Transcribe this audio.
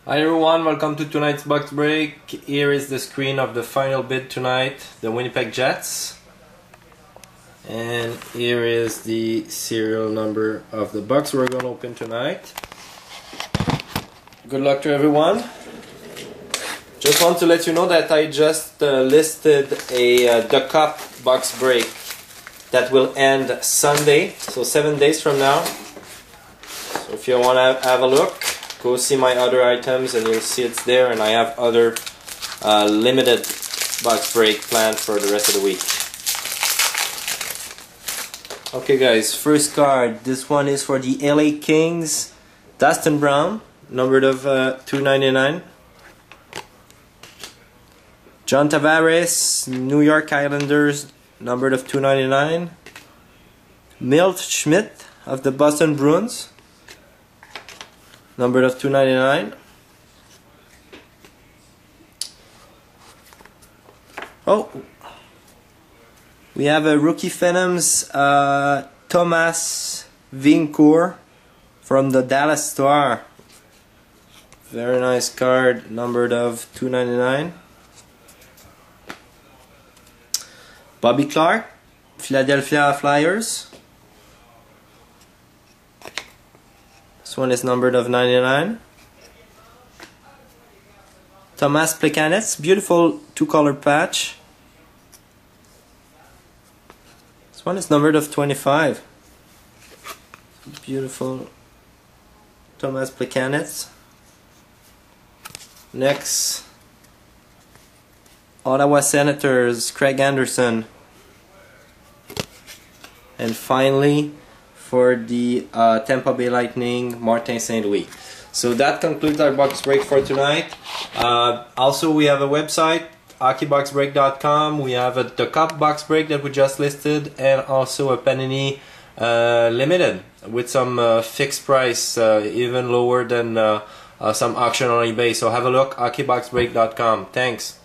Hi everyone, welcome to tonight's box break. Here is the screen of the final bid tonight, the Winnipeg Jets. And here is the serial number of the box we're going to open tonight. Good luck to everyone. Just want to let you know that I just listed the Cup box break that will end Sunday, so 7 days from now. So if you want to have a look, go see my other items and you'll see it's there, and I have other limited box break planned for the rest of the week. Okay guys, first card. This one is for the LA Kings, Dustin Brown, numbered of 299. John Tavares, New York Islanders, numbered of 299. Milt Schmidt of the Boston Bruins, numbered of 299. Oh, we have a rookie Phenoms, Thomas Vincourt from the Dallas Star. Very nice card, numbered of 299. Bobby Clark, Philadelphia Flyers. This one is numbered of 99. Thomas Plekanec, beautiful two-color patch. This one is numbered of 25. Beautiful Thomas Plekanec. Next, Ottawa Senators, Craig Anderson. And finally, for the Tampa Bay Lightning, Martin St. Louis. So that concludes our box break for tonight. Also, we have a website, hockeyboxbreak.com. We have the Cup box break that we just listed, and also a Panini limited with some fixed price, even lower than some auction on eBay. So have a look, hockeyboxbreak.com. Thanks.